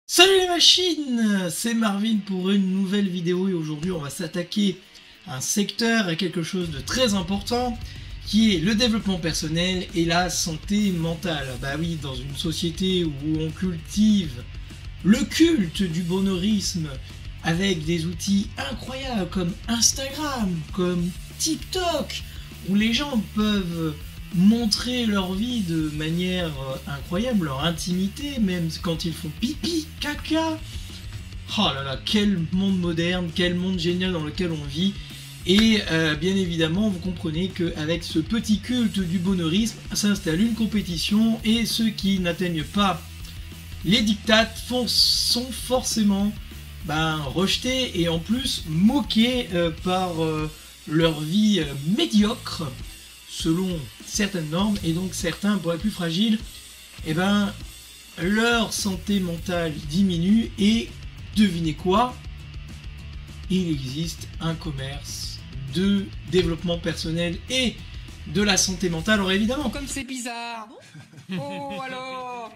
Salut les machines, c'est Marvin pour une nouvelle vidéo et aujourd'hui on va s'attaquer à un secteur, à quelque chose de très important qui est le développement personnel et la santé mentale. Bah oui, dans une société où on cultive le culte du bonheurisme avec des outils incroyables comme Instagram, comme TikTok, où les gens peuvent montrer leur vie de manière incroyable, leur intimité, même quand ils font pipi, caca. Oh là là, quel monde moderne, quel monde génial dans lequel on vit. Et bien évidemment, vous comprenez qu'avec ce petit culte du bonheurisme, s'installe une compétition et ceux qui n'atteignent pas les dictates sont forcément rejetés et en plus moqués par leur vie médiocre selon certaines normes, et donc certains, pour les plus fragiles, leur santé mentale diminue, et devinez quoi? Il existe un commerce de développement personnel et de la santé mentale. Alors évidemment, Comme c'est bizarre. Oh alors.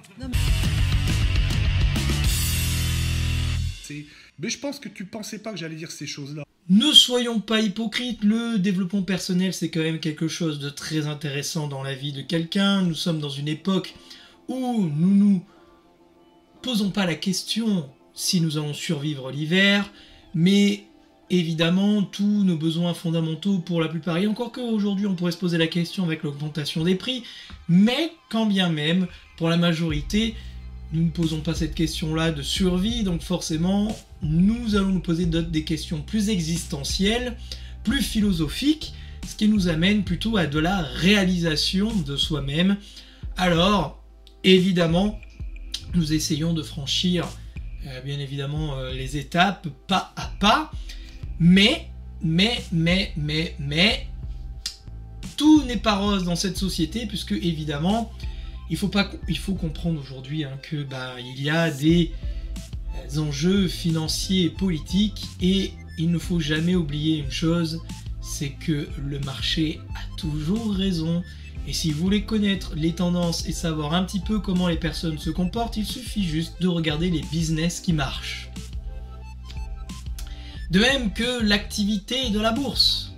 Mais je pense que tu pensais pas que j'allais dire ces choses-là. ne soyons pas hypocrites, le développement personnel c'est quand même quelque chose de très intéressant dans la vie de quelqu'un. Nous sommes dans une époque où nous nous posons pas la question si nous allons survivre l'hiver, mais évidemment tous nos besoins fondamentaux pour la plupart, et encore qu'aujourd'hui on pourrait se poser la question avec l'augmentation des prix, mais quand bien même, pour la majorité, nous ne posons pas cette question-là de survie, donc forcément, nous allons nous poser des questions plus existentielles, plus philosophiques, ce qui nous amène plutôt à de la réalisation de soi-même. Alors, évidemment, nous essayons de franchir, bien évidemment, les étapes pas à pas, mais, tout n'est pas rose dans cette société, puisque évidemment, il faut comprendre aujourd'hui que il y a des enjeux financiers et politiques, et il ne faut jamais oublier une chose, c'est que le marché a toujours raison. Et si vous voulez connaître les tendances et savoir un petit peu comment les personnes se comportent, il suffit juste de regarder les business qui marchent. De même que l'activité de la bourse.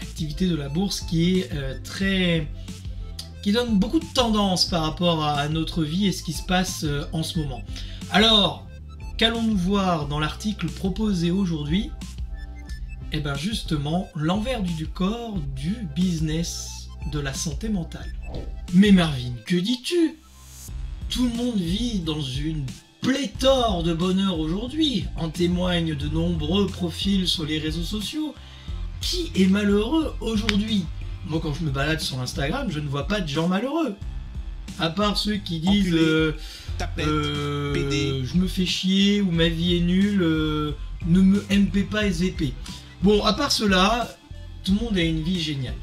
L'activité de la bourse qui est qui donne beaucoup de tendances par rapport à notre vie et ce qui se passe en ce moment. Alors, qu'allons-nous voir dans l'article proposé aujourd'hui? Eh bien justement, l'envers du décor du business de la santé mentale. Mais Marvin, que dis-tu? Tout le monde vit dans une pléthore de bonheur aujourd'hui, en témoignent de nombreux profils sur les réseaux sociaux. Qui est malheureux aujourd'hui? Moi, quand je me balade sur Instagram, je ne vois pas de gens malheureux. À part ceux qui disent je me fais chier ou ma vie est nulle, ne me MP pas SVP. Bon, à part cela, tout le monde a une vie géniale.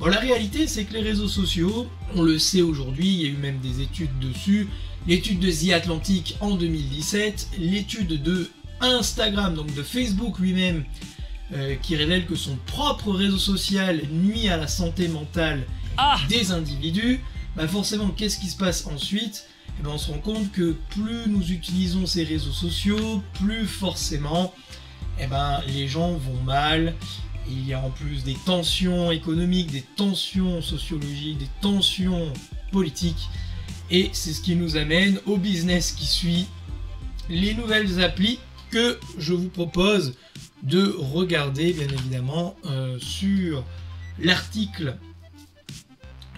Bon, la réalité, c'est que les réseaux sociaux, on le sait aujourd'hui, il y a eu même des études dessus. L'étude de The Atlantic en 2017, l'étude de Instagram, donc de Facebook lui-même, qui révèle que son propre réseau social nuit à la santé mentale des individus. Forcément, qu'est-ce qui se passe ensuite? On se rend compte que plus nous utilisons ces réseaux sociaux, plus forcément les gens vont mal. Il y a en plus des tensions économiques, des tensions sociologiques, des tensions politiques, et c'est ce qui nous amène au business qui suit, les nouvelles applis que je vous propose de regarder bien évidemment sur l'article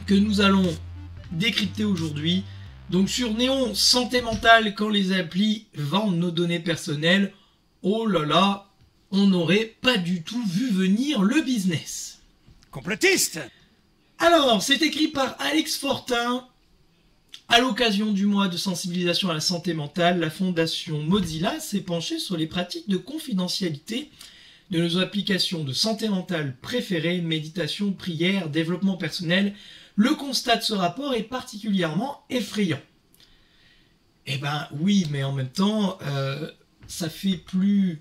que nous allons décrypter aujourd'hui. Donc sur Néon, santé mentale quand les applis vendent nos données personnelles. Oh là là, on n'aurait pas du tout vu venir le business. Complotiste. Alors, c'est écrit par Alex Fortin. À l'occasion du mois de sensibilisation à la santé mentale, la fondation Mozilla s'est penchée sur les pratiques de confidentialité de nos applications de santé mentale préférées, méditation, prière, développement personnel. Le constat de ce rapport est particulièrement effrayant. Eh ben oui, mais en même temps, ça fait plus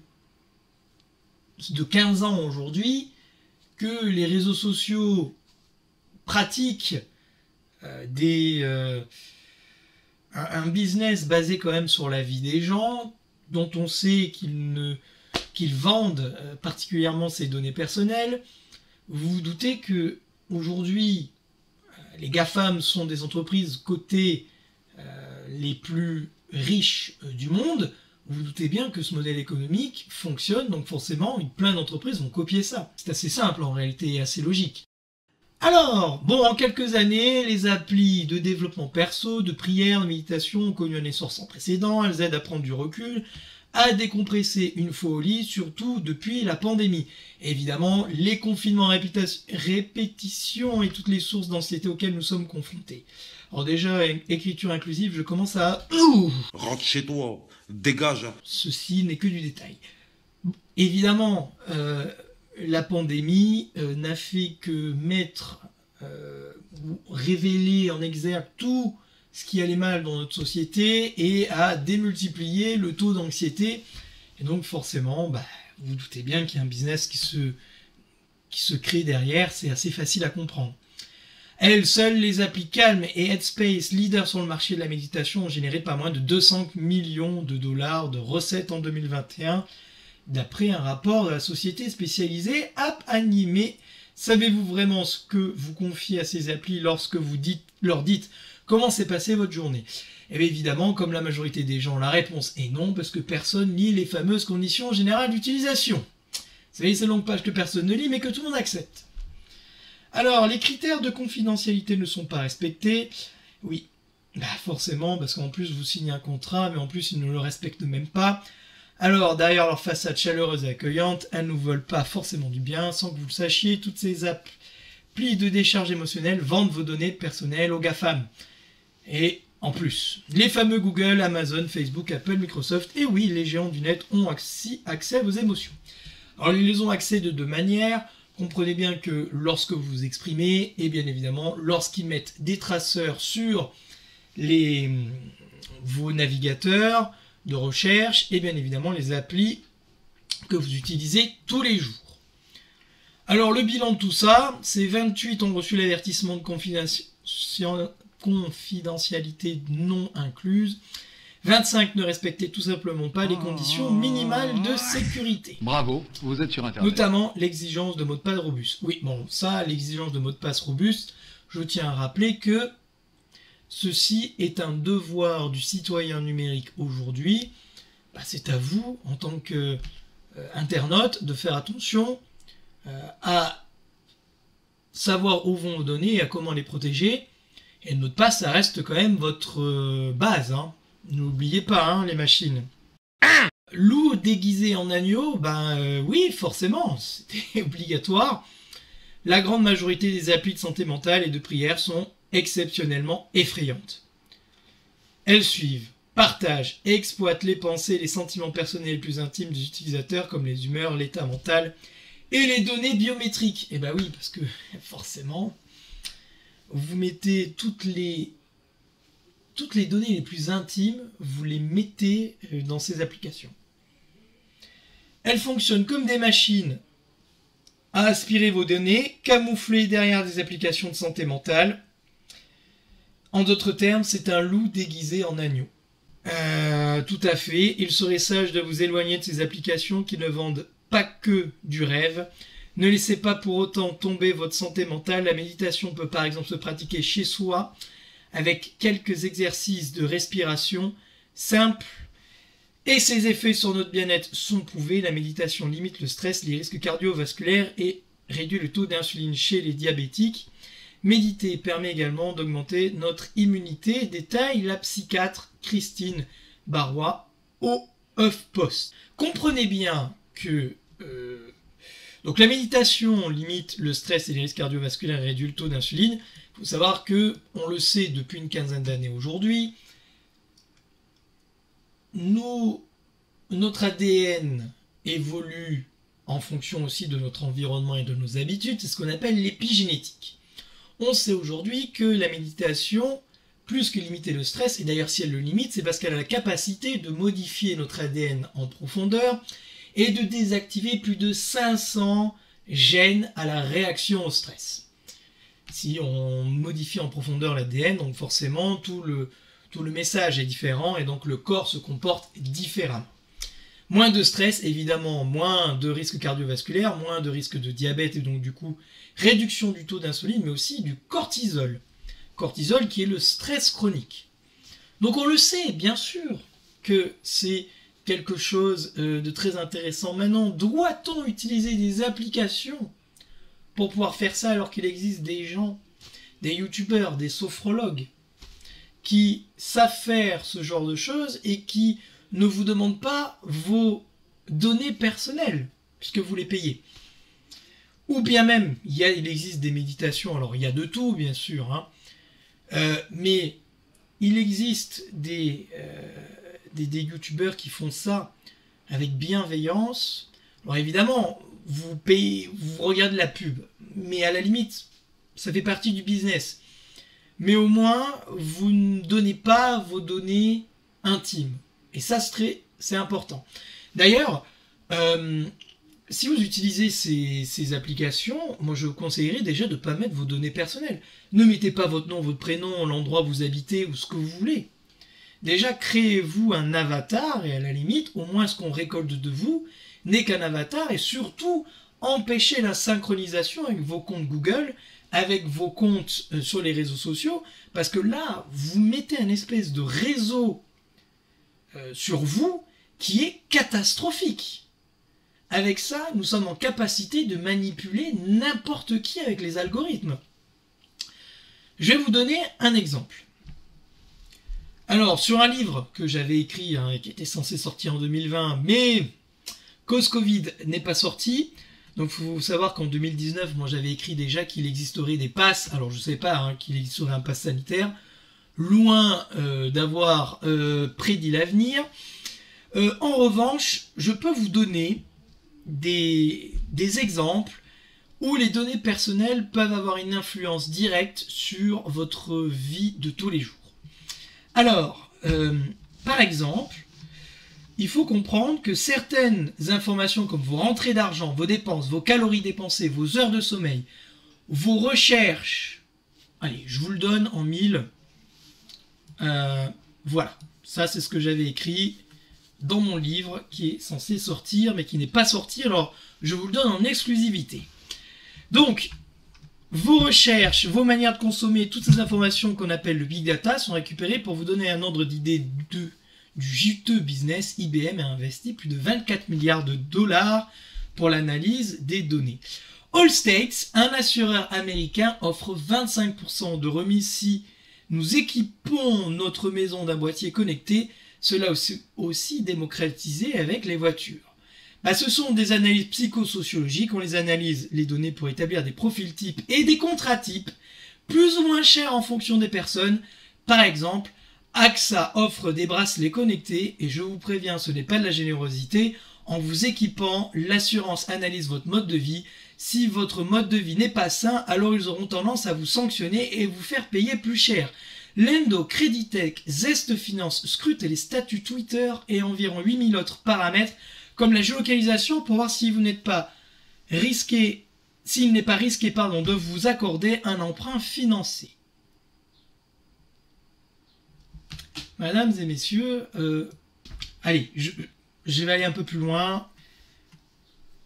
de 15 ans aujourd'hui que les réseaux sociaux pratiquent des un business basé quand même sur la vie des gens, dont on sait qu'ils vendent particulièrement ces données personnelles, vous vous doutez que aujourd'hui, les GAFAM sont des entreprises cotées les plus riches du monde. Vous vous doutez bien que ce modèle économique fonctionne, donc forcément, plein d'entreprises vont copier ça. C'est assez simple en réalité et assez logique. Alors, bon, en quelques années, les applis de développement perso, de prière, de méditation ont connu un essor sans précédent. Elles aident à prendre du recul, à décompresser une fois au lit, surtout depuis la pandémie. Évidemment, les confinements à répétition et toutes les sources d'anxiété auxquelles nous sommes confrontés. Alors déjà, écriture inclusive, je commence à... Rentre chez toi, dégage. Ceci n'est que du détail. Évidemment, la pandémie n'a fait que mettre ou révéler en exergue tout ce qui allait mal dans notre société et à démultiplier le taux d'anxiété. Et donc forcément, vous vous doutez bien qu'il y a un business qui se crée derrière, c'est assez facile à comprendre. Elles seules, les applis Calm et Headspace, leaders sur le marché de la méditation, ont généré pas moins de 200 millions de dollars de recettes en 2021, d'après un rapport de la société spécialisée App Animé. Savez-vous vraiment ce que vous confiez à ces applis lorsque vous leur dites comment s'est passée votre journée? Et bien évidemment, comme la majorité des gens, la réponse est non, parce que personne lit les fameuses conditions générales d'utilisation. Vous savez, ces longues pages que personne ne lit, mais que tout le monde accepte. Alors, les critères de confidentialité ne sont pas respectés. Oui, forcément, parce qu'en plus, vous signez un contrat, mais en plus, ils ne le respectent même pas. Alors, derrière leur façade chaleureuse et accueillante, elles ne vous veulent pas forcément du bien, sans que vous le sachiez. Toutes ces applis de décharge émotionnelle vendent vos données personnelles aux GAFAM. Et en plus, les fameux Google, Amazon, Facebook, Apple, Microsoft, et oui, les géants du net ont accès à vos émotions. Alors, ils les ont accès de deux manières. Comprenez bien que lorsque vous vous exprimez, et bien évidemment, lorsqu'ils mettent des traceurs sur vos navigateurs de recherche, et bien évidemment les applis que vous utilisez tous les jours. Alors le bilan de tout ça, c'est 28 ont reçu l'avertissement de confidentialité non incluse, 25 ne respectaient tout simplement pas les conditions minimales de sécurité. Bravo, vous êtes sur Internet. Notamment l'exigence de mot de passe robuste. Oui, bon, ça, l'exigence de mot de passe robuste, je tiens à rappeler que ceci est un devoir du citoyen numérique aujourd'hui. C'est à vous, en tant qu'internaute, de faire attention à savoir où vont vos données et à comment les protéger. Et le mot de passe, ça reste quand même votre base, hein. N'oubliez pas, les machines. Loup déguisé en agneau, oui, forcément, c'était obligatoire. La grande majorité des applis de santé mentale et de prière sont exceptionnellement effrayantes. Elles suivent, partagent et exploitent les pensées et les sentiments personnels les plus intimes des utilisateurs, comme les humeurs, l'état mental et les données biométriques. Et oui, parce que forcément, vous mettez toutes les données les plus intimes, vous les mettez dans ces applications. Elles fonctionnent comme des machines à aspirer vos données, camouflées derrière des applications de santé mentale. En d'autres termes, c'est un loup déguisé en agneau. Tout à fait. Il serait sage de vous éloigner de ces applications qui ne vendent pas que du rêve. Ne laissez pas pour autant tomber votre santé mentale. La méditation peut par exemple se pratiquer chez soi, avec quelques exercices de respiration simples, et ses effets sur notre bien-être sont prouvés. La méditation limite le stress, les risques cardiovasculaires et réduit le taux d'insuline chez les diabétiques. Méditer permet également d'augmenter notre immunité, détaille la psychiatre Christine Barrois au HuffPost. Comprenez bien que donc la méditation limite le stress et les risques cardiovasculaires et réduit le taux d'insuline. Il faut savoir que, on le sait depuis une quinzaine d'années aujourd'hui, notre ADN évolue en fonction aussi de notre environnement et de nos habitudes. C'est ce qu'on appelle l'épigénétique. On sait aujourd'hui que la méditation, plus que limiter le stress, et d'ailleurs si elle le limite, c'est parce qu'elle a la capacité de modifier notre ADN en profondeur et de désactiver plus de 500 gènes à la réaction au stress. Si on modifie en profondeur l'ADN, donc forcément tout tout le message est différent et donc le corps se comporte différemment. Moins de stress, évidemment, moins de risques cardiovasculaires, moins de risques de diabète et donc du coup réduction du taux d'insuline, mais aussi du cortisol. Cortisol qui est le stress chronique. Donc on le sait, bien sûr, que c'est quelque chose de très intéressant. Maintenant, doit-on utiliser des applications pour pouvoir faire ça alors qu'il existe des gens, des youtubeurs, des sophrologues qui savent faire ce genre de choses et qui ne vous demandent pas vos données personnelles, puisque vous les payez. Ou bien même, il existe des méditations, alors il y a de tout bien sûr, hein, mais il existe des youtubeurs qui font ça avec bienveillance. Alors évidemment, vous payez, vous regardez la pub, mais à la limite, ça fait partie du business. Mais au moins, vous ne donnez pas vos données intimes. Et ça, c'est important. D'ailleurs, si vous utilisez ces applications, moi je vous conseillerais déjà de ne pas mettre vos données personnelles. Ne mettez pas votre nom, votre prénom, l'endroit où vous habitez ou ce que vous voulez. Déjà, créez-vous un avatar et à la limite, au moins ce qu'on récolte de vous n'est qu'un avatar et surtout, empêchez la synchronisation avec vos comptes Google, avec vos comptes sur les réseaux sociaux, parce que là, vous mettez un espèce de réseau sur vous qui est catastrophique. Avec ça, nous sommes en capacité de manipuler n'importe qui avec les algorithmes. Je vais vous donner un exemple. Alors, sur un livre que j'avais écrit, hein, et qui était censé sortir en 2020, mais cause Covid n'est pas sorti. Donc il faut savoir qu'en 2019, moi j'avais écrit déjà qu'il existerait des passes, alors je ne sais pas hein, qu'il existerait un pass sanitaire, loin d'avoir prédit l'avenir. En revanche, je peux vous donner des exemples où les données personnelles peuvent avoir une influence directe sur votre vie de tous les jours. Alors, par exemple, il faut comprendre que certaines informations comme vos rentrées d'argent, vos dépenses, vos calories dépensées, vos heures de sommeil, vos recherches, allez, je vous le donne en 1000. Voilà, ça c'est ce que j'avais écrit dans mon livre qui est censé sortir mais qui n'est pas sorti, alors je vous le donne en exclusivité. Donc, vos recherches, vos manières de consommer, toutes ces informations qu'on appelle le Big Data sont récupérées pour vous donner un ordre d'idée du juteux business. IBM a investi plus de 24 milliards de dollars pour l'analyse des données. Allstate, un assureur américain, offre 25% de remise si nous équipons notre maison d'un boîtier connecté, cela aussi démocratisé avec les voitures. Ce sont des analyses psychosociologiques, on les analyse les données pour établir des profils types et des contrats types, plus ou moins chers en fonction des personnes. Par exemple, AXA offre des bracelets connectés et je vous préviens, ce n'est pas de la générosité. En vous équipant, l'assurance analyse votre mode de vie. Si votre mode de vie n'est pas sain, alors ils auront tendance à vous sanctionner et vous faire payer plus cher. Lendo, Creditech, Zest Finance scrutent les statuts Twitter et environ 8000 autres paramètres comme la géolocalisation pour voir si vous n'êtes pas risqué, s'il n'est pas risqué de vous accorder un emprunt financier. Mesdames et messieurs, allez, je vais aller un peu plus loin.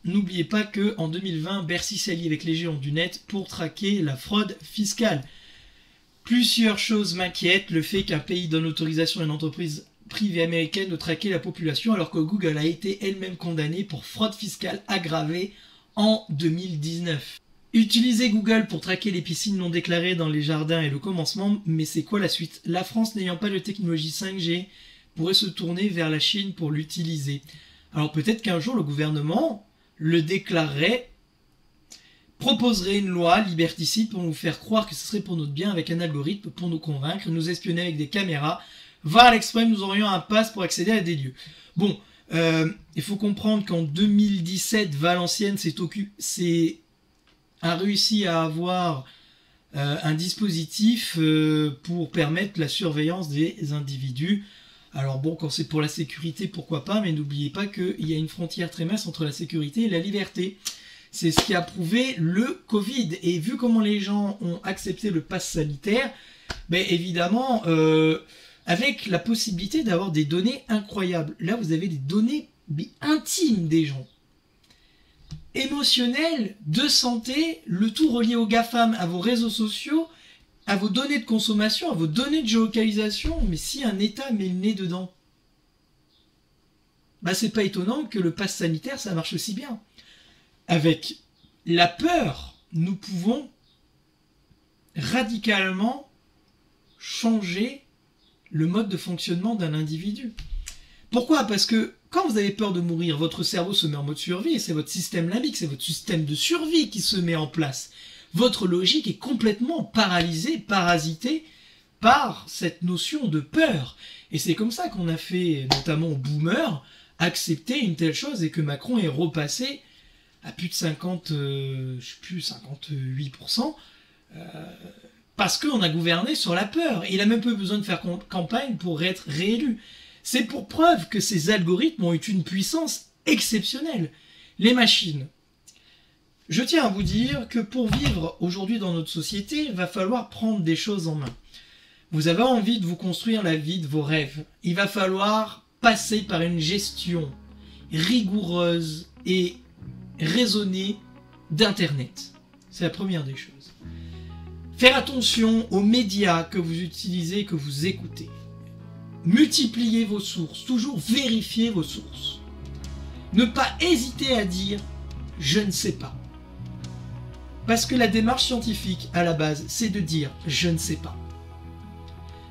N'oubliez pas qu'en 2020, Bercy s'allie avec les géants du net pour traquer la fraude fiscale. Plusieurs choses m'inquiètent, le fait qu'un pays donne l'autorisation à une entreprise privée américaine de traquer la population alors que Google a été elle-même condamnée pour fraude fiscale aggravée en 2019. Utiliser Google pour traquer les piscines non déclarées dans les jardins est le commencement, mais c'est quoi la suite? La France n'ayant pas de technologie 5G pourrait se tourner vers la Chine pour l'utiliser. Alors peut-être qu'un jour le gouvernement le déclarerait, proposerait une loi liberticide pour nous faire croire que ce serait pour notre bien avec un algorithme pour nous convaincre, nous espionner avec des caméras, voire à l'extrême nous aurions un pass pour accéder à des lieux. Bon, il faut comprendre qu'en 2017, Valenciennes a réussi à avoir un dispositif pour permettre la surveillance des individus. Alors bon, quand c'est pour la sécurité, pourquoi pas, mais n'oubliez pas qu'il y a une frontière très mince entre la sécurité et la liberté. C'est ce qui a prouvé le Covid. Et vu comment les gens ont accepté le pass sanitaire, évidemment, avec la possibilité d'avoir des données incroyables. Là, vous avez des données intimes des gens. Émotionnelles, de santé, le tout relié aux GAFAM, à vos réseaux sociaux, à vos données de consommation, à vos données de géolocalisation. Mais si un État met le nez dedans, c'est pas étonnant que le pass sanitaire, ça marche aussi bien. Avec la peur, nous pouvons radicalement changer le mode de fonctionnement d'un individu. Pourquoi? Parce que quand vous avez peur de mourir, votre cerveau se met en mode survie et c'est votre système limbique, c'est votre système de survie qui se met en place. Votre logique est complètement paralysée, parasitée par cette notion de peur. Et c'est comme ça qu'on a fait, notamment aux boomers, accepter une telle chose et que Macron est repassé à plus de 58%, parce qu'on a gouverné sur la peur. Et il a même peu besoin de faire campagne pour être réélu. C'est pour preuve que ces algorithmes ont eu une puissance exceptionnelle. Les machines. Je tiens à vous dire que pour vivre aujourd'hui dans notre société, il va falloir prendre des choses en main. Vous avez envie de vous construire la vie de vos rêves. Il va falloir passer par une gestion rigoureuse et raisonnée d'Internet. C'est la première des choses. Faire attention aux médias que vous utilisez, que vous écoutez. Multipliez vos sources, toujours vérifiez vos sources. Ne pas hésiter à dire « je ne sais pas ». Parce que la démarche scientifique, à la base, c'est de dire « je ne sais pas ».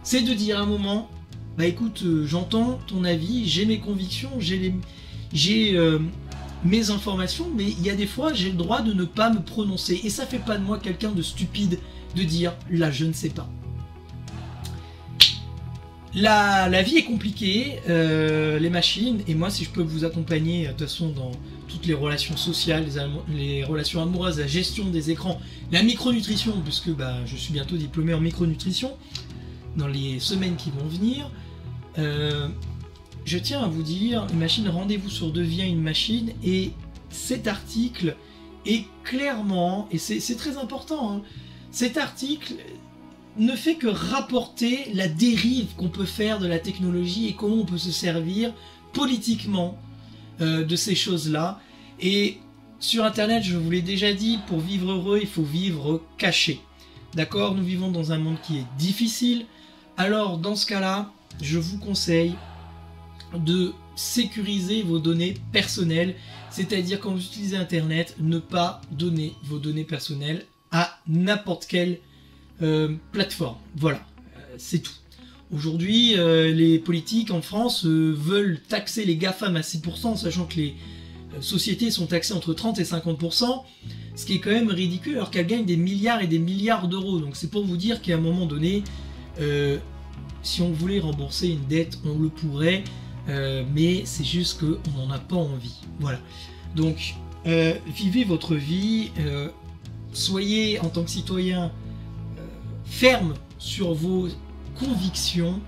C'est de dire à un moment « écoute, j'entends ton avis, j'ai mes convictions, j'ai mes informations, mais il y a des fois, j'ai le droit de ne pas me prononcer. Et ça fait pas de moi quelqu'un de stupide de dire « là, je ne sais pas ». La vie est compliquée, les machines, et moi, si je peux vous accompagner, de toute façon, dans toutes les relations sociales, les relations amoureuses, la gestion des écrans, la micronutrition, puisque je suis bientôt diplômé en micronutrition, dans les semaines qui vont venir, je tiens à vous dire, une machine, rendez-vous sur Devient une machine, et cet article est clairement, et c'est très important, hein, cet article ne fait que rapporter la dérive qu'on peut faire de la technologie et comment on peut se servir politiquement de ces choses-là. Et sur Internet, je vous l'ai déjà dit, pour vivre heureux, il faut vivre caché. D'accord? Nous vivons dans un monde qui est difficile. Alors, dans ce cas-là, je vous conseille de sécuriser vos données personnelles, c'est-à-dire quand vous utilisez Internet, ne pas donner vos données personnelles à n'importe quelle plateforme. Voilà, c'est tout. Aujourd'hui, les politiques en France veulent taxer les GAFAM à 6%, sachant que les sociétés sont taxées entre 30 et 50%, ce qui est quand même ridicule, alors qu'elles gagnent des milliards et des milliards d'euros. Donc c'est pour vous dire qu'à un moment donné, si on voulait rembourser une dette, on le pourrait, mais c'est juste qu'on n'en a pas envie. Voilà. Donc, vivez votre vie, soyez en tant que citoyen ferme sur vos convictions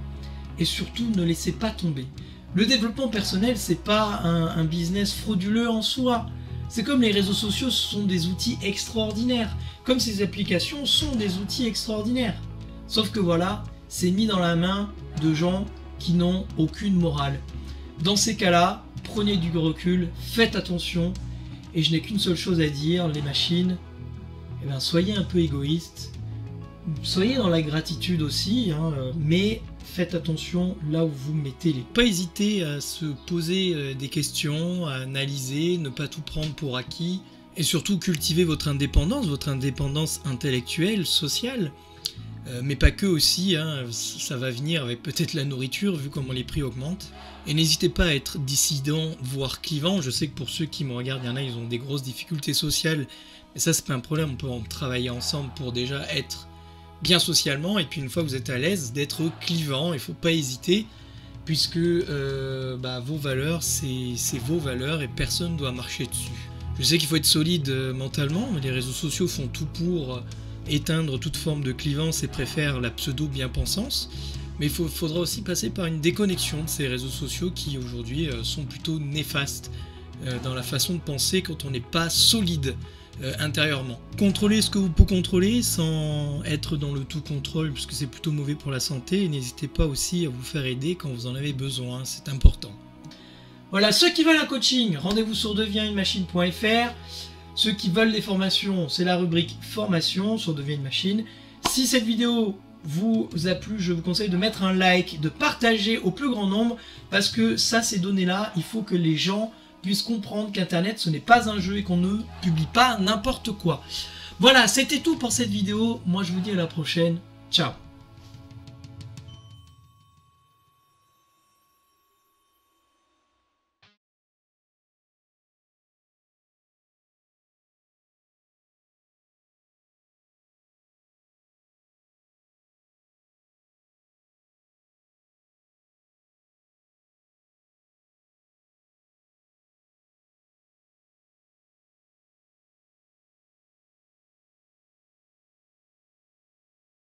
et surtout ne laissez pas tomber. Le développement personnel, c'est pas un business frauduleux en soi. C'est comme les réseaux sociaux, ce sont des outils extraordinaires. Comme ces applications sont des outils extraordinaires. Sauf que voilà, c'est mis dans la main de gens qui n'ont aucune morale. Dans ces cas-là, prenez du recul, faites attention. Et je n'ai qu'une seule chose à dire, les machines, soyez un peu égoïstes. Soyez dans la gratitude aussi, hein, mais faites attention là où vous mettez les... Pas hésiter à se poser des questions, à analyser, ne pas tout prendre pour acquis, et surtout cultiver votre indépendance intellectuelle, sociale, mais pas que aussi, hein, ça va venir avec peut-être la nourriture, vu comment les prix augmentent. Et n'hésitez pas à être dissident, voire clivant. Je sais que pour ceux qui me regardent, il y en a, ils ont des grosses difficultés sociales, et ça c'est pas un problème, on peut en travailler ensemble pour déjà être bien socialement, et puis une fois que vous êtes à l'aise, d'être clivant. Il faut pas hésiter, puisque vos valeurs, c'est vos valeurs, et personne ne doit marcher dessus. Je sais qu'il faut être solide mentalement, mais les réseaux sociaux font tout pour éteindre toute forme de clivance et préfèrent la pseudo-bien-pensance, mais il faudra aussi passer par une déconnexion de ces réseaux sociaux qui aujourd'hui sont plutôt néfastes dans la façon de penser quand on n'est pas solide intérieurement. Contrôlez ce que vous pouvez contrôler sans être dans le tout contrôle, puisque c'est plutôt mauvais pour la santé. Et n'hésitez pas aussi à vous faire aider quand vous en avez besoin, c'est important. Voilà, ceux qui veulent un coaching, rendez-vous sur deviensunemachine.fr. Ceux qui veulent des formations, c'est la rubrique formation sur Deviens une machine. Si cette vidéo vous a plu, je vous conseille de mettre un like, de partager au plus grand nombre, parce que ça, ces données-là, il faut que les gens puissent comprendre qu'Internet, ce n'est pas un jeu et qu'on ne publie pas n'importe quoi. Voilà, c'était tout pour cette vidéo. Moi, je vous dis à la prochaine. Ciao.